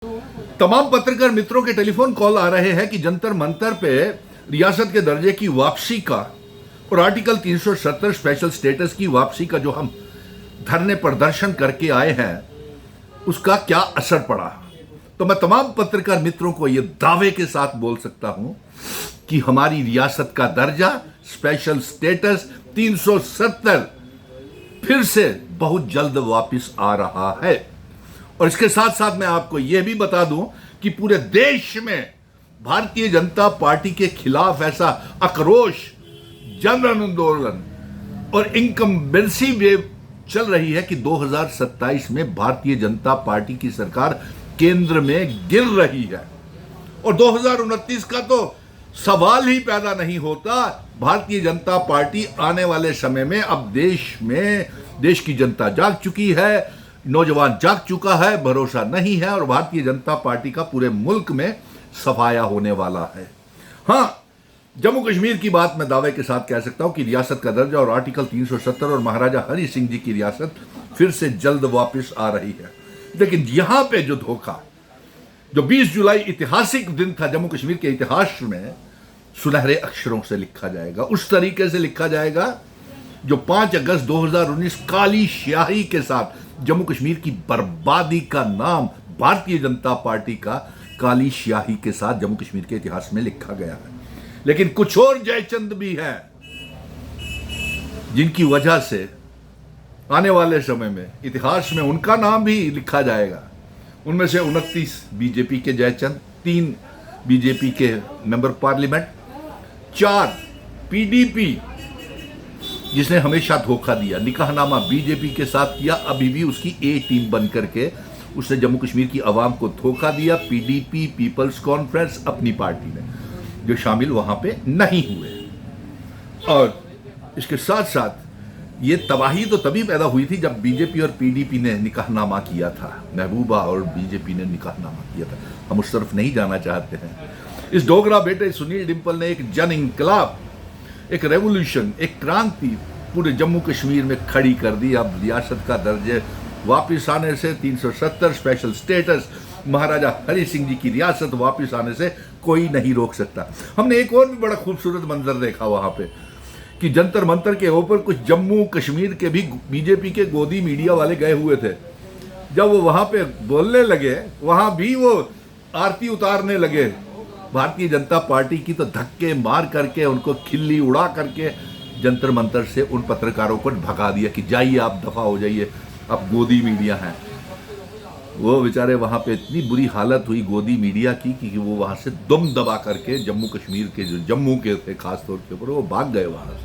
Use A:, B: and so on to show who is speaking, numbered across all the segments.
A: तमाम पत्रकार मित्रों के टेलीफोन कॉल आ रहे हैं कि जंतर मंतर पे रियासत के दर्जे की वापसी का और आर्टिकल 370 स्पेशल स्टेटस की वापसी का जो हम धरने प्रदर्शन करके आए हैं उसका क्या असर पड़ा। तो मैं तमाम पत्रकार मित्रों को यह दावे के साथ बोल सकता हूं कि हमारी रियासत का दर्जा स्पेशल स्टेटस 370 फिर से बहुत जल्द वापस आ रहा है। और इसके साथ साथ मैं आपको यह भी बता दूं कि पूरे देश में भारतीय जनता पार्टी के खिलाफ ऐसा आक्रोश, जन आंदोलन और इनकम्बेंसी वेव चल रही है कि 2027 में भारतीय जनता पार्टी की सरकार केंद्र में गिर रही है और 2029 का तो सवाल ही पैदा नहीं होता। भारतीय जनता पार्टी आने वाले समय में अब देश की जनता जाग चुकी है, नौजवान जाग चुका है, भरोसा नहीं है और भारतीय जनता पार्टी का पूरे मुल्क में सफाया होने वाला है। हां, जम्मू कश्मीर की बात मैं दावे के साथ कह सकता हूं कि रियासत का दर्जा और आर्टिकल 370 और महाराजा हरि सिंह जी की रियासत फिर से जल्द वापस आ रही है। लेकिन यहां पे जो धोखा, जो 20 जुलाई ऐतिहासिक दिन था जम्मू कश्मीर के इतिहास में, सुनहरे अक्षरों से लिखा जाएगा, उस तरीके से लिखा जाएगा जो 5 अगस्त 2019 काली स्याही के साथ जम्मू कश्मीर की बर्बादी का नाम भारतीय जनता पार्टी का काली स्याही के साथ जम्मू कश्मीर के इतिहास में लिखा गया है। लेकिन कुछ और जयचंद भी हैं जिनकी वजह से आने वाले समय में इतिहास में उनका नाम भी लिखा जाएगा। उनमें से 29 बीजेपी के जयचंद, 3 बीजेपी के मेंबर पार्लियामेंट, 4 पीडीपी जिसने हमेशा धोखा दिया, निकाहनामा बीजेपी के साथ किया, अभी भी उसकी ए टीम बन करके उसने जम्मू कश्मीर की आवाम को धोखा दिया। पीडीपी, पीपल्स कॉन्फ्रेंस, अपनी पार्टी ने जो शामिल वहां पे नहीं हुए। और इसके साथ साथ ये तबाही तो तभी पैदा हुई थी जब बीजेपी और पीडीपी ने निकाहनामा किया था, महबूबा और बीजेपी ने निकाहनामा किया था। हम उस तरफ नहीं जाना चाहते हैं। इस डोगरा बेटे सुनील डिंपल ने एक जन इंकलाब, एक रेवोल्यूशन, एक क्रांति पूरे जम्मू कश्मीर में खड़ी कर दी। अब रियासत का दर्जे वापस आने से, 370 स्पेशल स्टेटस, महाराजा हरि सिंह जी की रियासत वापस आने से कोई नहीं रोक सकता। हमने एक और भी बड़ा खूबसूरत मंजर देखा वहां पे कि जंतर मंतर के ऊपर कुछ जम्मू कश्मीर के भी बीजेपी के गोदी मीडिया वाले गए हुए थे। जब वो वहां पे बोलने लगे, वहां भी वो आरती उतारने लगे भारतीय जनता पार्टी की, तो धक्के मार करके, उनको खिल्ली उड़ा करके जंतर मंतर से उन पत्रकारों को भगा दिया कि जाइए, आप दफा हो जाइए, अब गोदी मीडिया है। वो बेचारे वहां पे इतनी बुरी हालत हुई गोदी मीडिया की कि वो वहां से दम दबा करके जम्मू कश्मीर के, जो जम्मू के थे खासतौर के ऊपर, वो भाग गए वहां से।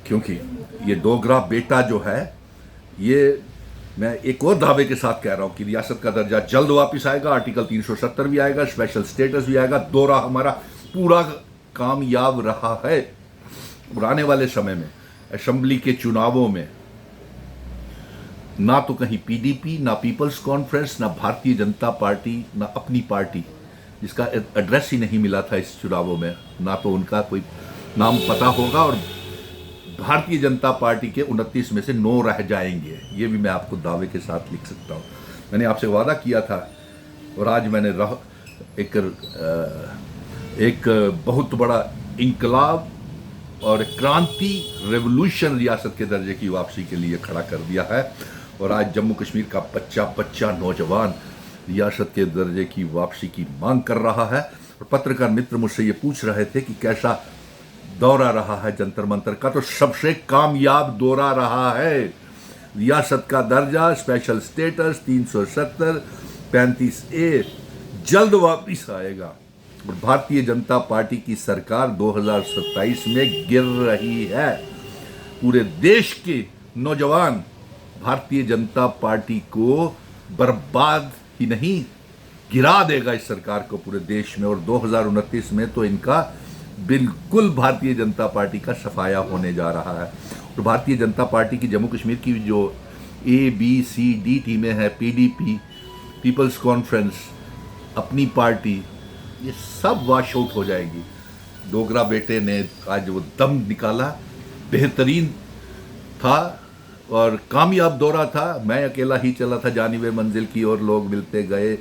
A: क्योंकि ये डोगरा बेटा जो है, ये मैं एक और दावे के साथ कह रहा हूं कि रियासत का दर्जा जल्द वापस आएगा, आर्टिकल 370 भी आएगा, स्पेशल स्टेटस भी आएगा। दौरा हमारा पूरा कामयाब रहा है। और आने वाले समय में असेंबली के चुनावों में ना तो कहीं पीडीपी, ना पीपल्स कॉन्फ्रेंस, ना भारतीय जनता पार्टी, ना अपनी पार्टी, जिसका एड्रेस ही नहीं मिला था इस चुनावों में, ना तो उनका कोई नाम पता होगा और भारतीय जनता पार्टी के 29 में से 9 रह जाएंगे। ये भी मैं आपको दावे के साथ लिख सकता हूँ। मैंने आपसे वादा किया था और आज मैंने एक बहुत बड़ा इंकलाब और क्रांति, रेवोल्यूशन रियासत के दर्जे की वापसी के लिए खड़ा कर दिया है। और आज जम्मू कश्मीर का बच्चा बच्चा नौजवान रियासत के दर्जे की वापसी की मांग कर रहा है। और पत्रकार मित्र मुझसे ये पूछ रहे थे कि कैसा दौरा रहा है जंतर मंतर का, तो सबसे कामयाब दौरा रहा है। रियासत का दर्जा, स्पेशल स्टेटस 370, 35A जल्द वापिस आएगा। और भारतीय जनता पार्टी की सरकार 2027 में गिर रही है। पूरे देश के नौजवान भारतीय जनता पार्टी को बर्बाद ही नहीं, गिरा देगा इस सरकार को पूरे देश में। और 2029 में तो इनका बिल्कुल भारतीय जनता पार्टी का सफाया होने जा रहा है। और भारतीय जनता पार्टी की जम्मू कश्मीर की जो ABCD टीमें हैं, पीडीपी, पीपल्स कॉन्फ्रेंस, अपनी पार्टी, ये सब वॉश आउट हो जाएगी। डोगरा बेटे ने आज वो दम निकाला, बेहतरीन था और कामयाब दौरा था। मैं अकेला ही चला था जानिबे मंजिल की और लोग मिलते गए,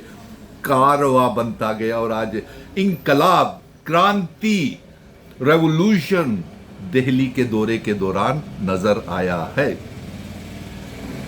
A: कारवा बनता गया और आज इंकलाब, क्रांति, रेवोल्यूशन दिल्ली के दौरे के दौरान नजर आया है।